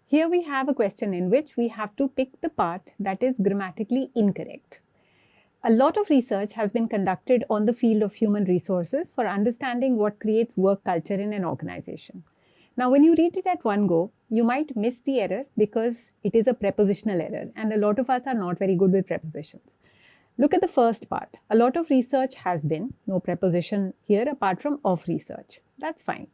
Here we have a question in which we have to pick the part that is grammatically incorrect. A lot of research has been conducted on the field of human resources for understanding what creates work culture in an organization. Now, when you read it at one go, you might miss the error because it is a prepositional error, and a lot of us are not very good with prepositions. Look at the first part. A lot of research has been, no preposition here apart from of research. That's fine.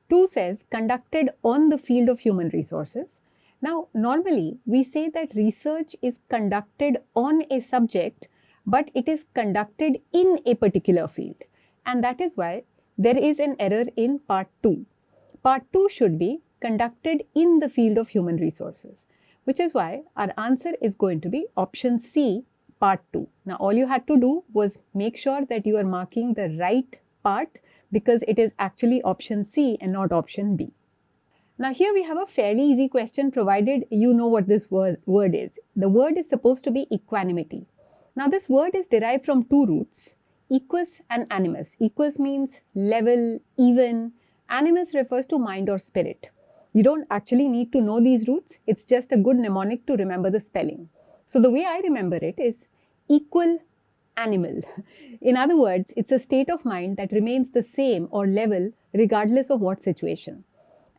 2 says conducted on the field of human resources. Now, normally we say that research is conducted on a subject, but it is conducted in a particular field. And that is why there is an error in part 2. Part 2 should be conducted in the field of human resources, which is why our answer is going to be option C, part 2. Now, all you had to do was make sure that you are marking the right part because it is actually option C and not option B. Now, here we have a fairly easy question provided you know what this word is. The word is supposed to be equanimity. Now, this word is derived from 2 roots, equus and animus. Equus means level, even. Animus refers to mind or spirit. You don't actually need to know these roots. It's just a good mnemonic to remember the spelling. So the way I remember it is equal animal. In other words, it's a state of mind that remains the same or level regardless of what situation.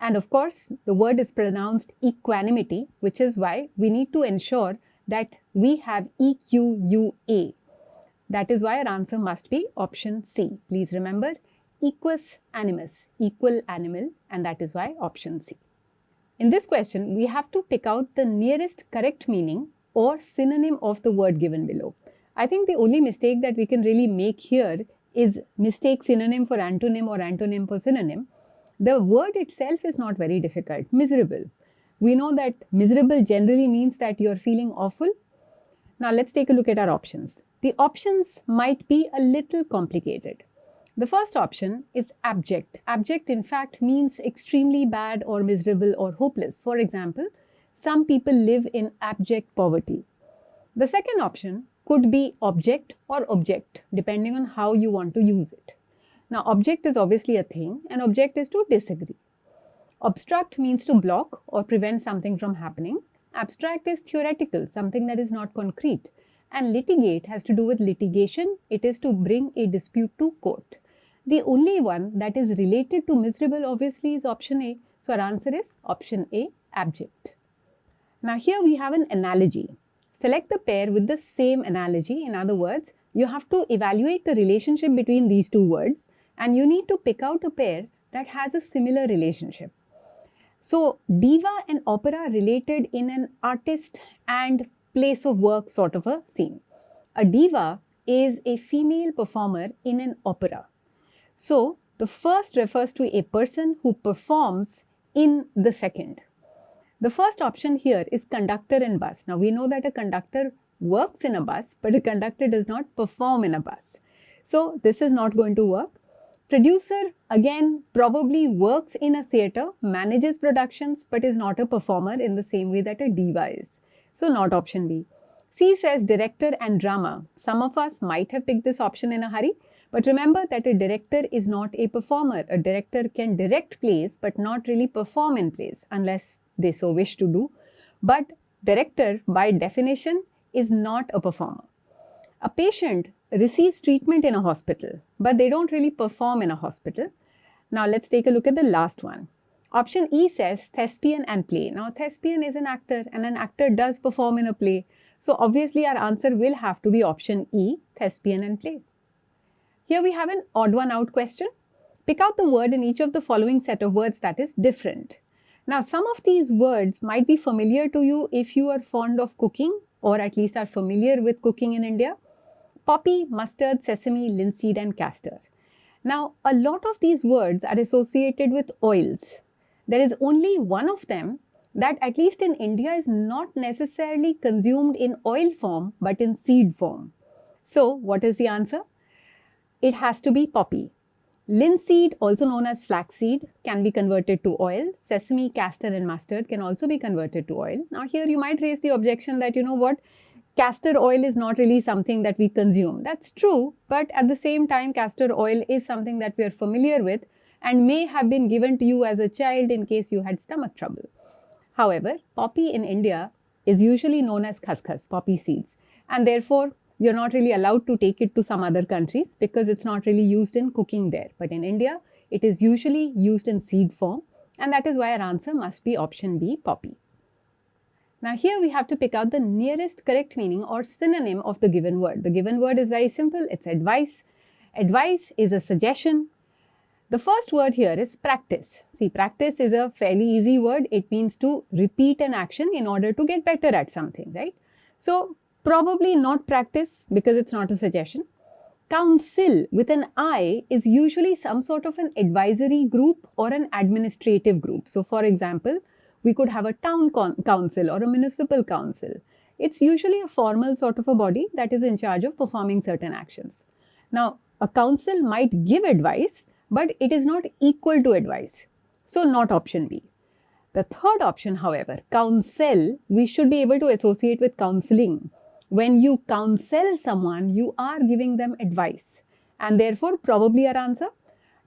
And of course, the word is pronounced equanimity, which is why we need to ensure that we have EQUA. That is why our answer must be option C. Please remember, equus animus, equal animal, and that is why option C. In this question, we have to pick out the nearest correct meaning or synonym of the word given below. I think the only mistake that we can really make here is mistake synonym for antonym or antonym for synonym. The word itself is not very difficult. Miserable. We know that miserable generally means that you're feeling awful. Now let's take a look at our options. The options might be a little complicated. The first option is abject. Abject in fact means extremely bad or miserable or hopeless. For example, some people live in abject poverty. The second option could be object or object, depending on how you want to use it. Now, object is obviously a thing, and object is to disagree. Obstruct means to block or prevent something from happening. Abstract is theoretical, something that is not concrete. And litigate has to do with litigation. It is to bring a dispute to court. The only one that is related to miserable obviously is option A. So our answer is option A, abject. Now here we have an analogy. Select the pair with the same analogy. In other words, you have to evaluate the relationship between these 2 words and you need to pick out a pair that has a similar relationship. So diva and opera related in an artist and place of work sort of a scene. A diva is a female performer in an opera. So the first refers to a person who performs in the second. The first option here is conductor and bus. Now we know that a conductor works in a bus, but a conductor does not perform in a bus. So this is not going to work. Producer again probably works in a theatre, manages productions, but is not a performer in the same way that a diva is. So not option B. C says director and drama. Some of us might have picked this option in a hurry, but remember that a director is not a performer. A director can direct plays, but not really perform in plays unless they so wish to do. But director, by definition, is not a performer. A patient receives treatment in a hospital, but they don't really perform in a hospital. Now let's take a look at the last one. Option E says thespian and play. Now thespian is an actor and an actor does perform in a play. So obviously our answer will have to be option E, thespian and play. Here we have an odd one out question. Pick out the word in each of the following set of words that is different. Now, some of these words might be familiar to you if you are fond of cooking or at least are familiar with cooking in India. Poppy, mustard, sesame, linseed and castor. Now, a lot of these words are associated with oils. There is only one of them that at least in India is not necessarily consumed in oil form but in seed form. So, what is the answer? It has to be poppy. Linseed, also known as flaxseed, can be converted to oil. Sesame, castor and mustard can also be converted to oil. Now here you might raise the objection that, you know what, castor oil is not really something that we consume. That's true, but at the same time, castor oil is something that we are familiar with and may have been given to you as a child in case you had stomach trouble. However, poppy in India is usually known as khaskhas, poppy seeds, and therefore you're not really allowed to take it to some other countries because it's not really used in cooking there. But in India, it is usually used in seed form, and that is why our answer must be option B, poppy. Now here we have to pick out the nearest correct meaning or synonym of the given word. The given word is very simple, it's advice. Advice is a suggestion. The first word here is practice. See, practice is a fairly easy word. It means to repeat an action in order to get better at something, right? So probably not practice because it's not a suggestion. Council with an I is usually some sort of an advisory group or an administrative group. So for example, we could have a town council or a municipal council. It's usually a formal sort of a body that is in charge of performing certain actions. Now, a council might give advice, but it is not equal to advice. So not option B. The third option, however, counsel, we should be able to associate with counseling. When you counsel someone, you are giving them advice, and therefore probably our answer.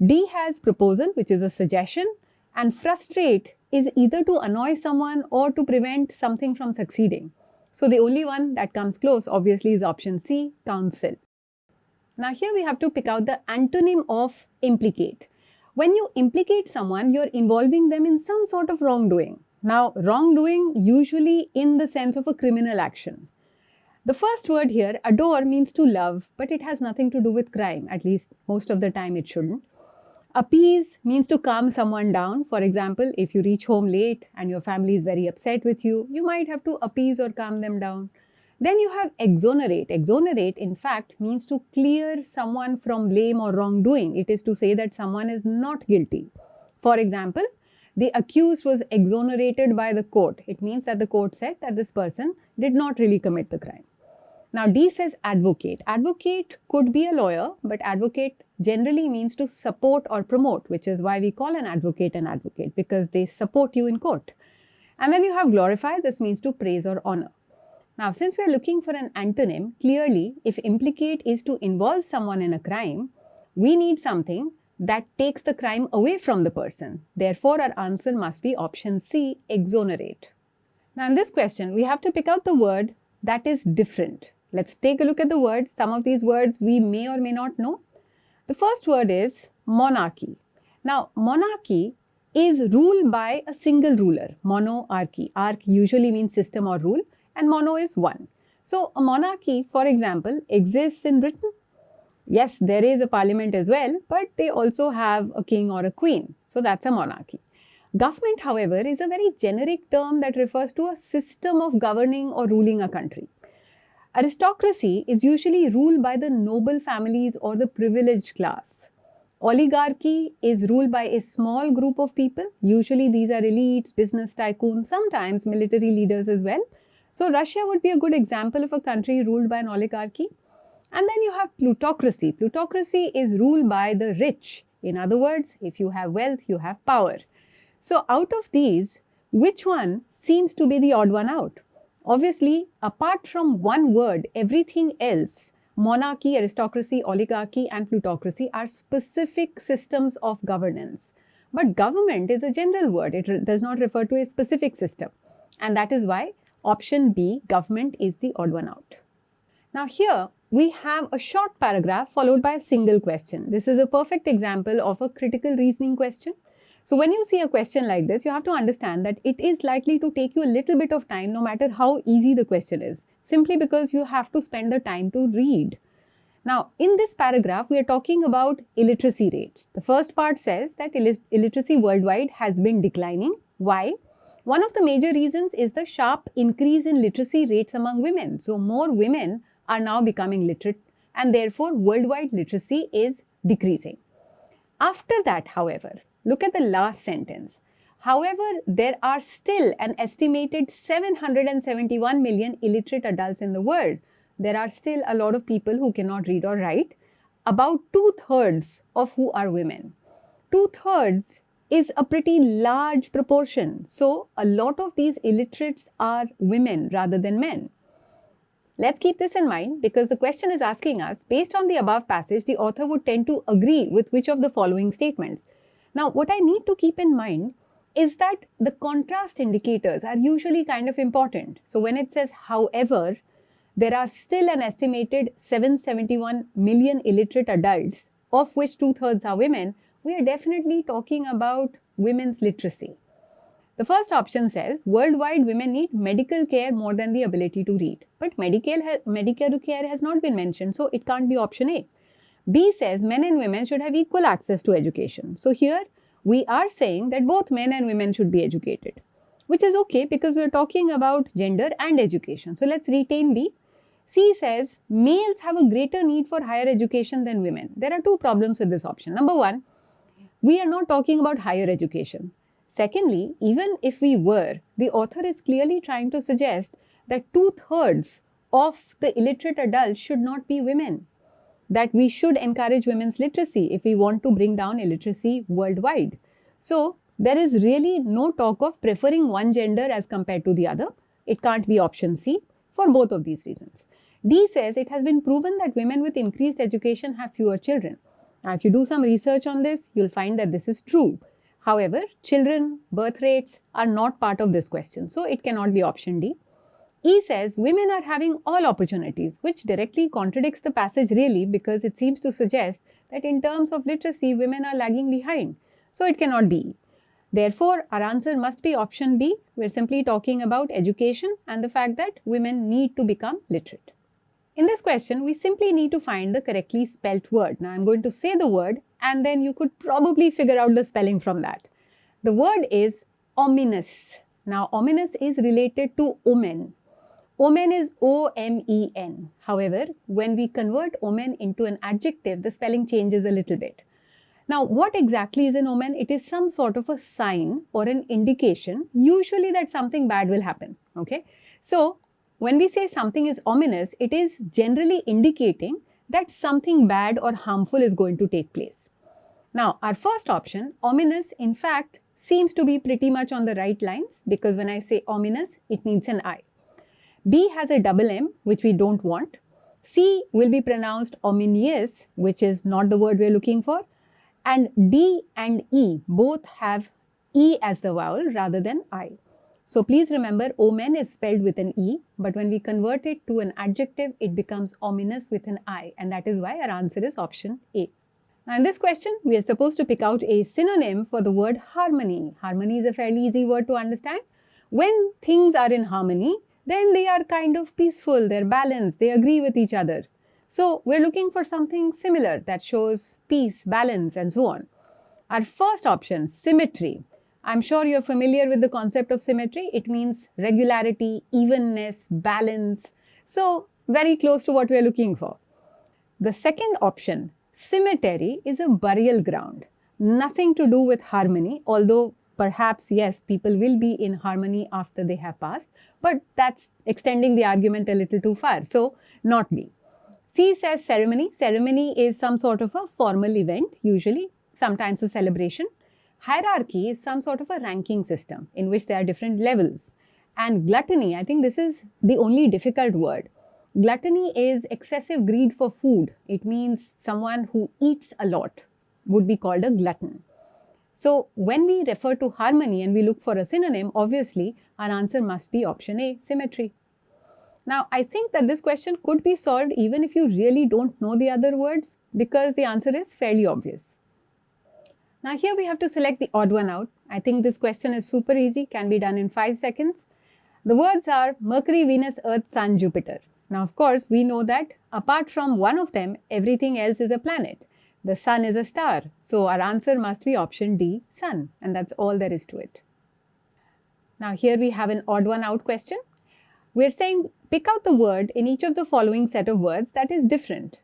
D has proposal, which is a suggestion, and frustrate is either to annoy someone or to prevent something from succeeding. So the only one that comes close obviously is option C, counsel. Now here we have to pick out the antonym of implicate. When you implicate someone, you're involving them in some sort of wrongdoing. Now wrongdoing usually in the sense of a criminal action. The first word here, adore, means to love, but it has nothing to do with crime, at least most of the time it shouldn't. Appease means to calm someone down. For example, if you reach home late and your family is very upset with you, you might have to appease or calm them down. Then you have exonerate. Exonerate, in fact, means to clear someone from blame or wrongdoing. It is to say that someone is not guilty. For example, the accused was exonerated by the court. It means that the court said that this person did not really commit the crime. Now D says advocate. Advocate could be a lawyer, but advocate generally means to support or promote, which is why we call an advocate, because they support you in court. And then you have glorify. This means to praise or honor. Now, since we are looking for an antonym, clearly, if implicate is to involve someone in a crime, we need something that takes the crime away from the person. Therefore, our answer must be option C, exonerate. Now, in this question, we have to pick out the word that is different. Let's take a look at the words. Some of these words we may or may not know. The first word is monarchy. Now, monarchy is ruled by a single ruler, monarchy. Arch usually means system or rule, and mono is one. So, a monarchy, for example, exists in Britain. Yes, there is a parliament as well, but they also have a king or a queen. So, that's a monarchy. Government, however, is a very generic term that refers to a system of governing or ruling a country. Aristocracy is usually ruled by the noble families or the privileged class. Oligarchy is ruled by a small group of people. Usually these are elites, business tycoons, sometimes military leaders as well. So Russia would be a good example of a country ruled by an oligarchy. And then you have plutocracy. Plutocracy is ruled by the rich. In other words, if you have wealth, you have power. So out of these, which one seems to be the odd one out? Obviously, apart from one word, everything else, monarchy, aristocracy, oligarchy, and plutocracy are specific systems of governance. But government is a general word. It does not refer to a specific system. And that is why option B, government, is the odd one out. Now here, we have a short paragraph followed by a single question. This is a perfect example of a critical reasoning question. So when you see a question like this, you have to understand that it is likely to take you a little bit of time, no matter how easy the question is, simply because you have to spend the time to read. Now, in this paragraph, we are talking about illiteracy rates. The first part says that illiteracy worldwide has been declining. Why? One of the major reasons is the sharp increase in literacy rates among women. So more women are now becoming literate, and therefore worldwide literacy is decreasing. After that, however, look at the last sentence. However, there are still an estimated 771 million illiterate adults in the world. There are still a lot of people who cannot read or write, about 2/3 of who are women. 2/3 is a pretty large proportion. So, a lot of these illiterates are women rather than men. Let's keep this in mind because the question is asking us, based on the above passage, the author would tend to agree with which of the following statements. Now, what I need to keep in mind is that the contrast indicators are usually kind of important. So when it says however, there are still an estimated 771 million illiterate adults, of which 2/3 are women, we are definitely talking about women's literacy. The first option says worldwide women need medical care more than the ability to read. But Medicare care has not been mentioned, so it can't be option A. B says men and women should have equal access to education. So here we are saying that both men and women should be educated, which is okay because we're talking about gender and education. So let's retain B. C says males have a greater need for higher education than women. There are two problems with this option. Number one, we are not talking about higher education. Secondly, even if we were, the author is clearly trying to suggest that 2/3 of the illiterate adults should not be women, that we should encourage women's literacy if we want to bring down illiteracy worldwide. So there is really no talk of preferring one gender as compared to the other. It can't be option C for both of these reasons. D says it has been proven that women with increased education have fewer children. Now, if you do some research on this, you'll find that this is true. However, children, birth rates are not part of this question, so it cannot be option D. E says women are having all opportunities, which directly contradicts the passage really, because it seems to suggest that in terms of literacy, women are lagging behind. So it cannot be E. Therefore, our answer must be option B. We're simply talking about education and the fact that women need to become literate. In this question, we simply need to find the correctly spelt word. Now, I'm going to say the word and then you could probably figure out the spelling from that. The word is ominous. Now, ominous is related to omen. Omen is O-M-E-N. However, when we convert omen into an adjective, the spelling changes a little bit. Now, what exactly is an omen? It is some sort of a sign or an indication, usually that something bad will happen. Okay? So, when we say something is ominous, it is generally indicating that something bad or harmful is going to take place. Now, our first option, ominous, in fact, seems to be pretty much on the right lines, because when I say ominous, it needs an I. B has a double M, which we don't want. C will be pronounced ominous, which is not the word we're looking for. And D and E both have E as the vowel rather than I. So please remember, omen is spelled with an E, but when we convert it to an adjective, it becomes ominous with an I, and that is why our answer is option A. Now in this question, we are supposed to pick out a synonym for the word harmony. Harmony is a fairly easy word to understand. When things are in harmony, then they are kind of peaceful, they're balanced, they agree with each other. So we're looking for something similar that shows peace, balance, and so on. Our first option, symmetry. I'm sure you're familiar with the concept of symmetry. It means regularity, evenness, balance. So very close to what we're looking for. The second option, cemetery, is a burial ground. Nothing to do with harmony, although perhaps, yes, people will be in harmony after they have passed, but that's extending the argument a little too far. So not B. C says ceremony. Ceremony is some sort of a formal event, usually, sometimes a celebration. Hierarchy is some sort of a ranking system in which there are different levels. And gluttony, I think this is the only difficult word. Gluttony is excessive greed for food. It means someone who eats a lot would be called a glutton. So when we refer to harmony and we look for a synonym, obviously our answer must be option A, symmetry. Now, I think that this question could be solved even if you really don't know the other words, because the answer is fairly obvious. Now here we have to select the odd one out. I think this question is super easy, can be done in 5 seconds. The words are Mercury, Venus, Earth, Sun, Jupiter. Now of course we know that apart from one of them, everything else is a planet. The Sun is a star. So our answer must be option D, Sun. And that's all there is to it. Now here we have an odd one out question. We're saying pick out the word in each of the following set of words that is different.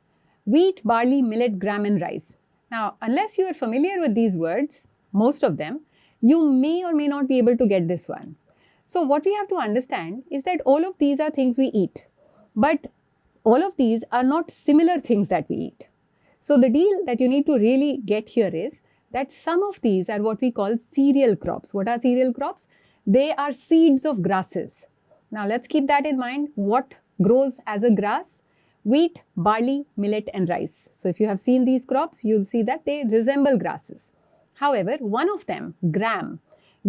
Wheat, barley, millet, gram and rice. Now, unless you are familiar with these words, most of them, you may or may not be able to get this one. So what we have to understand is that all of these are things we eat, but all of these are not similar things that we eat. So the deal that you need to really get here is that some of these are what we call cereal crops. What are cereal crops? They are seeds of grasses. Now let's keep that in mind. What grows as a grass? Wheat, barley, millet and rice. So if you have seen these crops, you'll see that they resemble grasses. However, one of them, gram.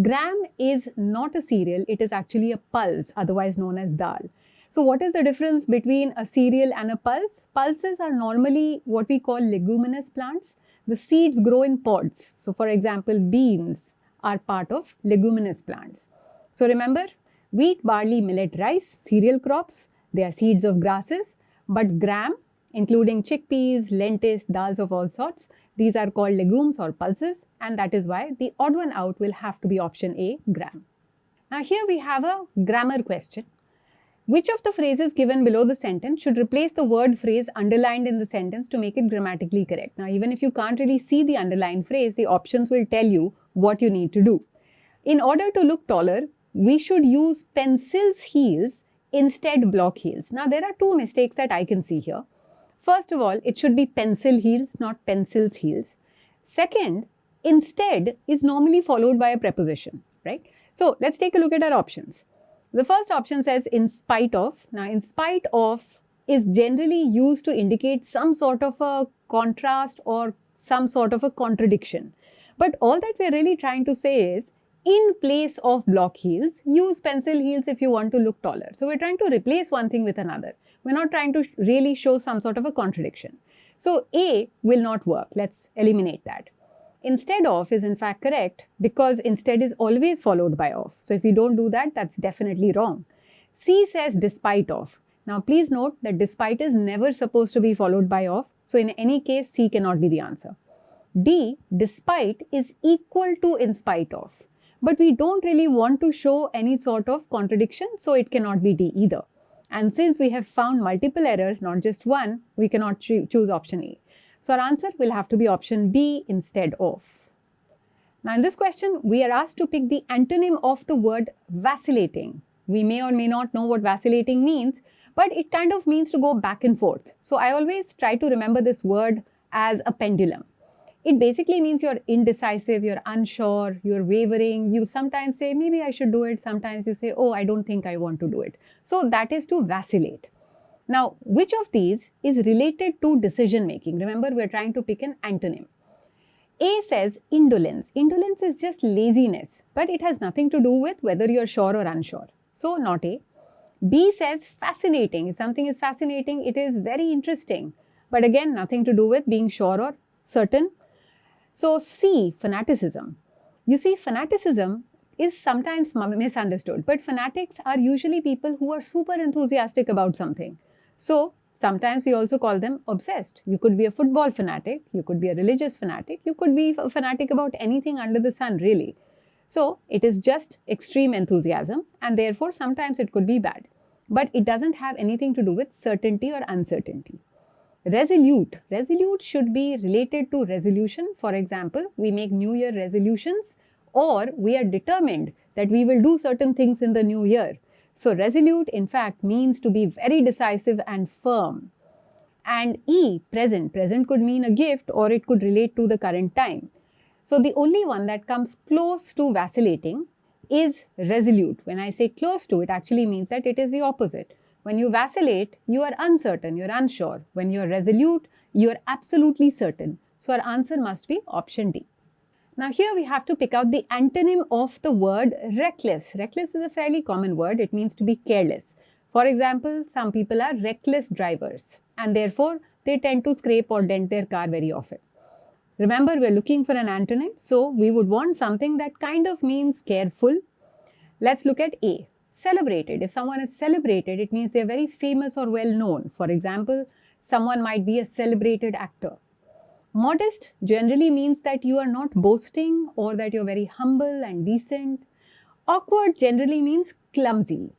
Gram is not a cereal, it is actually a pulse, otherwise known as dal. So what is the difference between a cereal and a pulse? Pulses are normally what we call leguminous plants. The seeds grow in pods. So for example, beans are part of leguminous plants. So remember, wheat, barley, millet, rice, cereal crops, they are seeds of grasses, but gram, including chickpeas, lentils, dals of all sorts, these are called legumes or pulses, and that is why the odd one out will have to be option A, gram. Now here we have a grammar question. Which of the phrases given below the sentence should replace the word phrase underlined in the sentence to make it grammatically correct? Now, even if you can't really see the underlined phrase, the options will tell you what you need to do. In order to look taller, we should use pencil's heels instead block heels. Now, there are two mistakes that I can see here. First of all, it should be pencil heels, not pencil's heels. Second, instead is normally followed by a preposition, right? So, let's take a look at our options. The first option says in spite of. Now, in spite of is generally used to indicate some sort of a contrast or some sort of a contradiction. But all that we're really trying to say is, in place of block heels, use pencil heels if you want to look taller. So, we're trying to replace one thing with another. We're not trying to really show some sort of a contradiction. So, A will not work. Let's eliminate that. Instead of is in fact correct because instead is always followed by of. So if you don't do that, that's definitely wrong. C says despite of. Now please note that despite is never supposed to be followed by of. So in any case, C cannot be the answer. D, despite is equal to in spite of. But we don't really want to show any sort of contradiction, so it cannot be D either. And since we have found multiple errors, not just one, we cannot choose option A. So our answer will have to be option B instead of. Now in this question, we are asked to pick the antonym of the word vacillating. We may or may not know what vacillating means, but it kind of means to go back and forth. So I always try to remember this word as a pendulum. It basically means you're indecisive, you're unsure, you're wavering. You sometimes say, maybe I should do it. Sometimes you say, oh, I don't think I want to do it. So that is to vacillate. Now, which of these is related to decision making? Remember, we're trying to pick an antonym. A says indolence. Indolence is just laziness, but it has nothing to do with whether you're sure or unsure. So, not A. B says fascinating. If something is fascinating, it is very interesting. But again, nothing to do with being sure or certain. So, C, fanaticism. You see, fanaticism is sometimes misunderstood, but fanatics are usually people who are super enthusiastic about something. So, sometimes we also call them obsessed. You could be a football fanatic, you could be a religious fanatic, you could be a fanatic about anything under the sun, really. So, it is just extreme enthusiasm and therefore sometimes it could be bad. But it doesn't have anything to do with certainty or uncertainty. Resolute. Resolute should be related to resolution. For example, we make New Year resolutions or we are determined that we will do certain things in the new year. So resolute in fact means to be very decisive and firm. And E, present. Present could mean a gift or it could relate to the current time. So the only one that comes close to vacillating is resolute. When I say close to, it actually means that it is the opposite. When you vacillate, you are uncertain, you are unsure. When you are resolute, you are absolutely certain. So our answer must be option D. Now here we have to pick out the antonym of the word reckless. Reckless is a fairly common word. It means to be careless. For example, some people are reckless drivers and therefore they tend to scrape or dent their car very often. Remember, we are looking for an antonym, so we would want something that kind of means careful. Let's look at A. Celebrated. If someone is celebrated, it means they are very famous or well known. For example, someone might be a celebrated actor. Modest generally means that you are not boasting or that you're very humble and decent. Awkward generally means clumsy.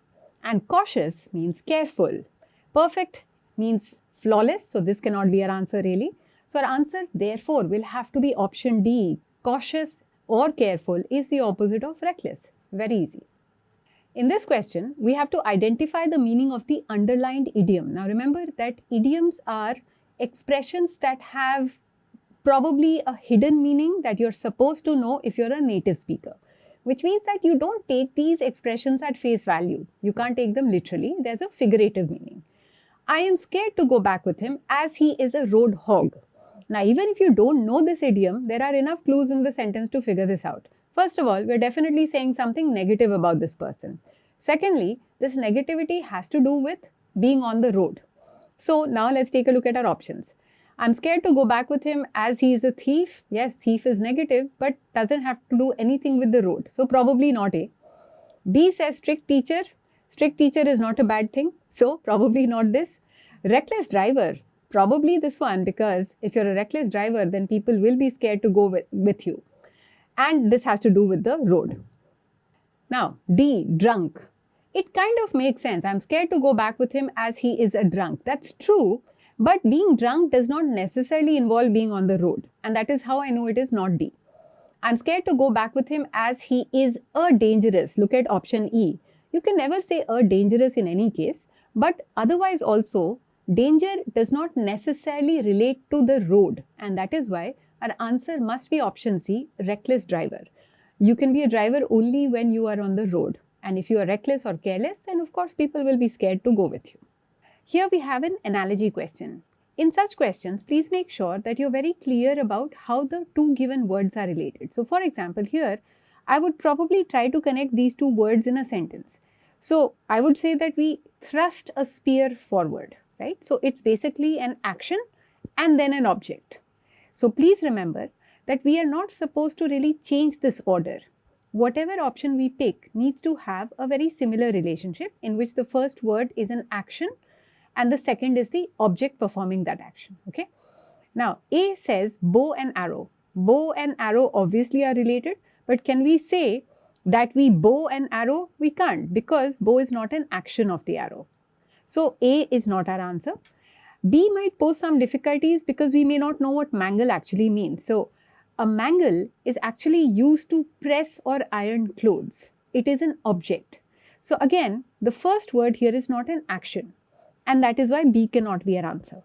And cautious means careful. Perfect means flawless. So this cannot be our answer really. So our answer therefore will have to be option D. Cautious or careful is the opposite of reckless. Very easy. In this question, we have to identify the meaning of the underlined idiom. Now remember that idioms are expressions that have probably a hidden meaning that you're supposed to know if you're a native speaker, which means that you don't take these expressions at face value. You can't take them literally. There's a figurative meaning. I am scared to go back with him as he is a road hog. Now, even if you don't know this idiom, there are enough clues in the sentence to figure this out. First of all, we're definitely saying something negative about this person. Secondly, this negativity has to do with being on the road. So now let's take a look at our options. I'm scared to go back with him as he is a thief. Yes, thief is negative, but doesn't have to do anything with the road. So probably not A. B says strict teacher. Strict teacher is not a bad thing. So probably not this. Reckless driver. Probably this one, because if you're a reckless driver, then people will be scared to go with you. And this has to do with the road. Now, D, drunk. It kind of makes sense. I'm scared to go back with him as he is a drunk. That's true. But being drunk does not necessarily involve being on the road. And that is how I know it is not D. I'm scared to go back with him as he is a dangerous. Look at option E. You can never say a dangerous in any case. But otherwise also, danger does not necessarily relate to the road. And that is why our answer must be option C, reckless driver. You can be a driver only when you are on the road. And if you are reckless or careless, then of course people will be scared to go with you. Here we have an analogy question. In such questions, please make sure that you're very clear about how the two given words are related. So for example, here, I would probably try to connect these two words in a sentence. So I would say that we thrust a spear forward, right? So it's basically an action and then an object. So please remember that we are not supposed to really change this order. Whatever option we pick needs to have a very similar relationship in which the first word is an action and the second is the object performing that action. Okay. Now, A says bow and arrow. Bow and arrow obviously are related, but can we say that we bow an arrow? We can't, because bow is not an action of the arrow. So A is not our answer. B might pose some difficulties because we may not know what mangle actually means. So a mangle is actually used to press or iron clothes. It is an object. So again, the first word here is not an action. And that is why B cannot be our answer.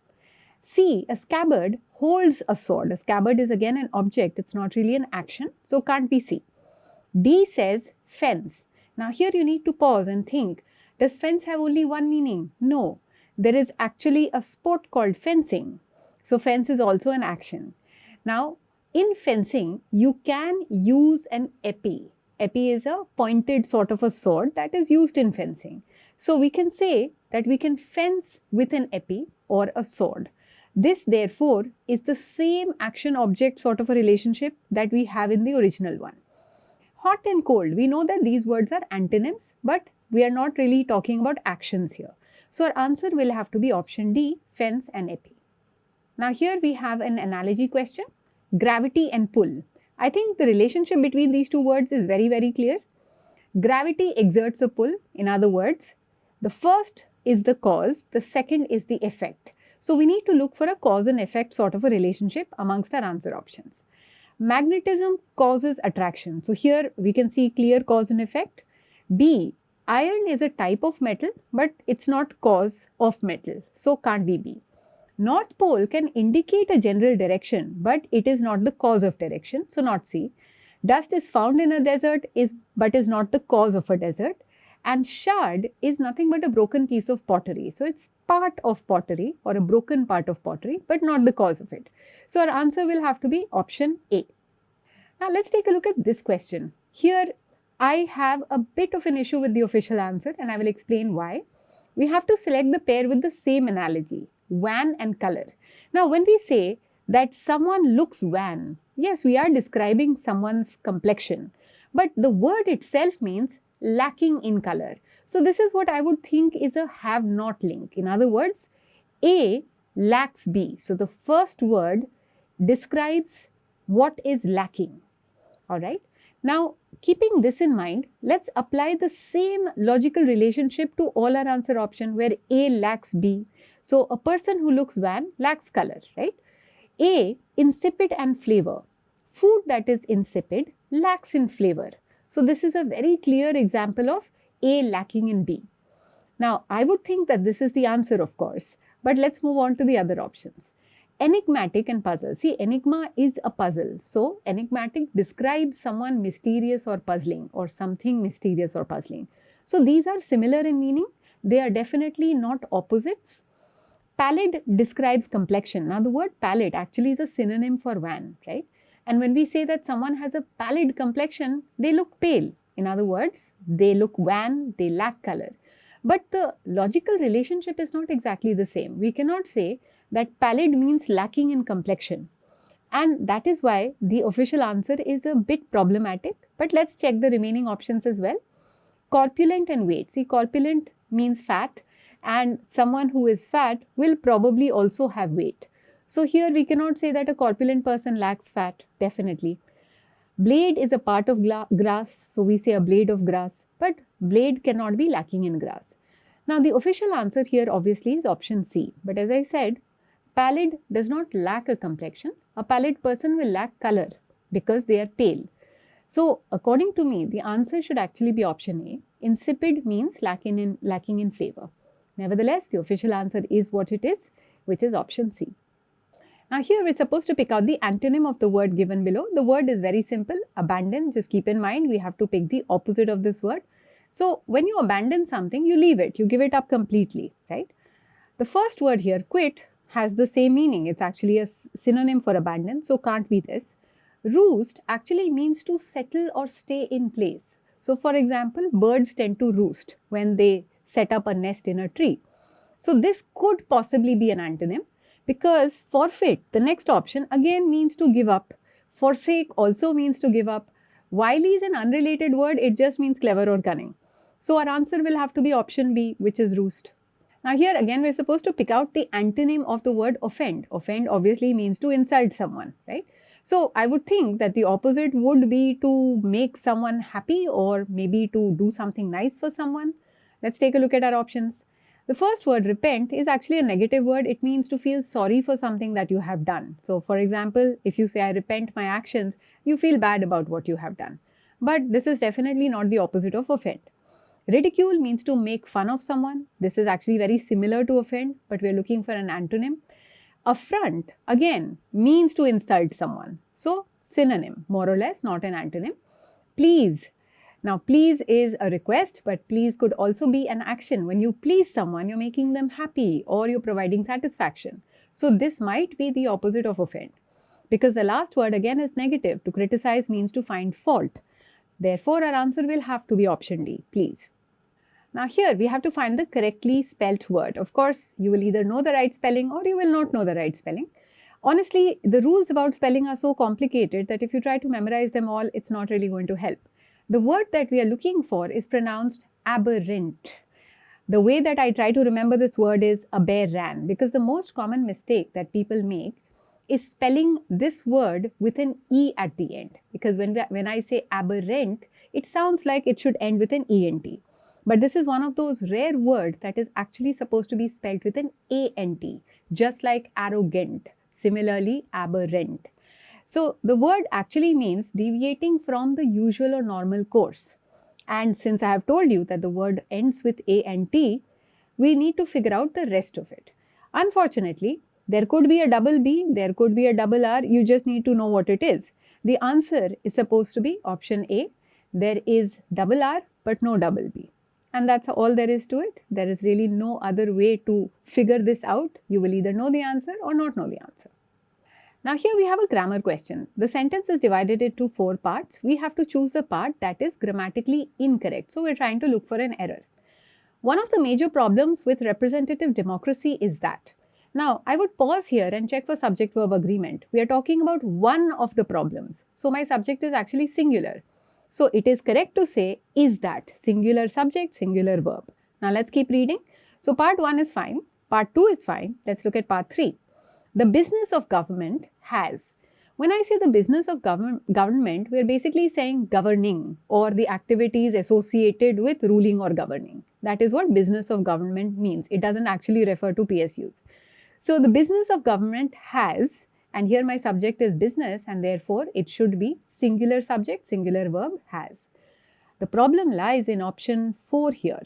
C, a scabbard holds a sword. A scabbard is again an object. It's not really an action. So can't be C. D says fence. Now here you need to pause and think. Does fence have only one meaning? No. There is actually a sport called fencing. So fence is also an action. Now in fencing, you can use an épée. Épée is a pointed sort of a sword that is used in fencing. So we can say that we can fence with an épée or a sword. This therefore is the same action object sort of a relationship that we have in the original one. Hot and cold, we know that these words are antonyms, but we are not really talking about actions here. So our answer will have to be option D, fence and épée. Now here we have an analogy question, gravity and pull. I think the relationship between these two words is very, very clear. Gravity exerts a pull. In other words, the first is the cause, the second is the effect. So we need to look for a cause and effect sort of a relationship amongst our answer options. Magnetism causes attraction. So here we can see clear cause and effect. B, iron is a type of metal, but it's not cause of metal. So can't be B. North Pole can indicate a general direction, but it is not the cause of direction. So not C. Dust is found in a desert but is not the cause of a desert. And shard is nothing but a broken piece of pottery. So it's part of pottery or a broken part of pottery, but not the cause of it. So our answer will have to be option A. Now let's take a look at this question. Here I have a bit of an issue with the official answer and I will explain why. We have to select the pair with the same analogy, wan and color. Now when we say that someone looks wan, yes, we are describing someone's complexion, but the word itself means lacking in color. So this is what I would think is a have not link. In other words, A lacks B. So the first word describes what is lacking. All right. Now, keeping this in mind, let's apply the same logical relationship to all our answer option where A lacks B. So a person who looks wan lacks color, right? A, insipid and flavor. Food that is insipid lacks in flavor. So this is a very clear example of A lacking in B. Now, I would think that this is the answer, of course, but let's move on to the other options. Enigmatic and puzzle. See, enigma is a puzzle. So enigmatic describes someone mysterious or puzzling or something mysterious or puzzling. So these are similar in meaning. They are definitely not opposites. Pallid describes complexion. Now the word pallid actually is a synonym for wan, right? And when we say that someone has a pallid complexion, they look pale. In other words, they look wan, they lack color. But the logical relationship is not exactly the same. We cannot say that pallid means lacking in complexion. And that is why the official answer is a bit problematic. But let's check the remaining options as well. Corpulent and weight. See, corpulent means fat, and someone who is fat will probably also have weight. So here we cannot say that a corpulent person lacks fat, definitely. Blade is a part of grass, so we say a blade of grass, but blade cannot be lacking in grass. Now the official answer here obviously is option C, but as I said, pallid does not lack a complexion. A pallid person will lack color because they are pale. So according to me, the answer should actually be option A. Insipid means lacking in flavor. Nevertheless, the official answer is what it is, which is option C. Now here we're supposed to pick out the antonym of the word given below. The word is very simple, abandon. Just keep in mind we have to pick the opposite of this word. So when you abandon something, you leave it, you give it up completely, right? The first word here, quit, has the same meaning. It's actually a synonym for abandon, so can't be this. Roost actually means to settle or stay in place. So for example, birds tend to roost when they set up a nest in a tree. So this could possibly be an antonym, because forfeit, the next option, again means to give up. Forsake also means to give up. Wily is an unrelated word, it just means clever or cunning. So our answer will have to be option B, which is roost. Now here again we're supposed to pick out the antonym of the word offend. Offend obviously means to insult someone, right? So I would think that the opposite would be to make someone happy, or maybe to do something nice for someone. Let's take a look at our options. The first word, repent, is actually a negative word. It means to feel sorry for something that you have done. So for example, if you say, I repent my actions, you feel bad about what you have done. But this is definitely not the opposite of offend. Ridicule means to make fun of someone. This is actually very similar to offend, but we're looking for an antonym. Affront, again, means to insult someone. So synonym, more or less, not an antonym. Please. Now, please is a request, but please could also be an action. When you please someone, you're making them happy or you're providing satisfaction. So this might be the opposite of offend, because the last word again is negative. To criticize means to find fault. Therefore, our answer will have to be option D, please. Now here we have to find the correctly spelt word. Of course, you will either know the right spelling or you will not know the right spelling. Honestly, the rules about spelling are so complicated that if you try to memorize them all, it's not really going to help. The word that we are looking for is pronounced aberrant. The way that I try to remember this word is aberran, because the most common mistake that people make is spelling this word with an E at the end. Because when I say aberrant, it sounds like it should end with an ENT. But this is one of those rare words that is actually supposed to be spelled with an ANT, just like arrogant. Similarly, aberrant. So the word actually means deviating from the usual or normal course. And since I have told you that the word ends with A and T, we need to figure out the rest of it. Unfortunately, there could be a double B, there could be a double R, you just need to know what it is. The answer is supposed to be option A. There is double R but no double B. And that's all there is to it. There is really no other way to figure this out. You will either know the answer or not know the answer. Now here we have a grammar question. The sentence is divided into 4 parts. We have to choose a part that is grammatically incorrect. So we're trying to look for an error. One of the major problems with representative democracy is that. Now I would pause here and check for subject-verb agreement. We are talking about one of the problems. So my subject is actually singular. So it is correct to say is that, singular subject, singular verb. Now let's keep reading. So part 1 is fine. Part 2 is fine. Let's look at part 3. The business of government has. When I say the business of government, we are basically saying governing or the activities associated with ruling or governing. That is what business of government means. It doesn't actually refer to PSUs. So the business of government has, and here my subject is business, and therefore it should be singular subject, singular verb, has. The problem lies in option 4 here.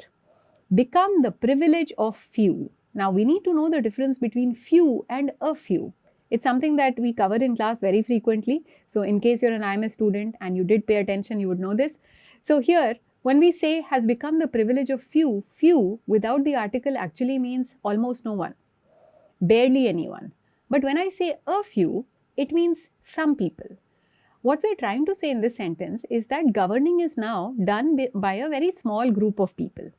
Become the privilege of few. Now we need to know the difference between few and a few. It's something that we cover in class very frequently. So in case you're an IMS student and you did pay attention, you would know this. So here, when we say has become the privilege of few, few without the article actually means almost no one, barely anyone. But when I say a few, it means some people. What we're trying to say in this sentence is that governing is now done by a very small group of people.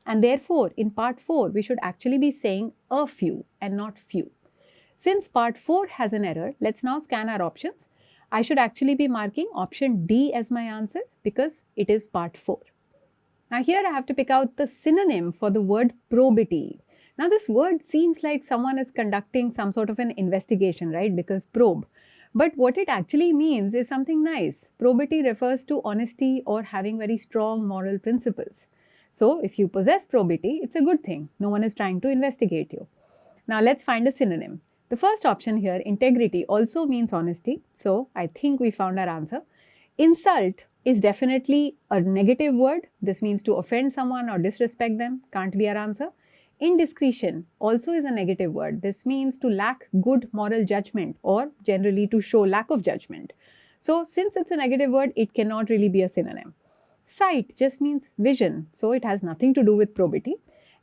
And therefore, in part 4, we should actually be saying a few and not few. Since part 4 has an error, let's now scan our options. I should actually be marking option D as my answer because it is part 4. Now here I have to pick out the synonym for the word probity. Now this word seems like someone is conducting some sort of an investigation, right? Because probe. But what it actually means is something nice. Probity refers to honesty or having very strong moral principles. So if you possess probity, it's a good thing. No one is trying to investigate you. Now let's find a synonym. The first option here, integrity, also means honesty. So I think we found our answer. Insult is definitely a negative word. This means to offend someone or disrespect them. Can't be our answer. Indiscretion also is a negative word. This means to lack good moral judgment or generally to show lack of judgment. So since it's a negative word, it cannot really be a synonym. Sight just means vision. So it has nothing to do with probity.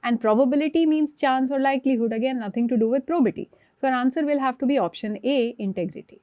And probability means chance or likelihood. Again, nothing to do with probity. So our answer will have to be option A, integrity.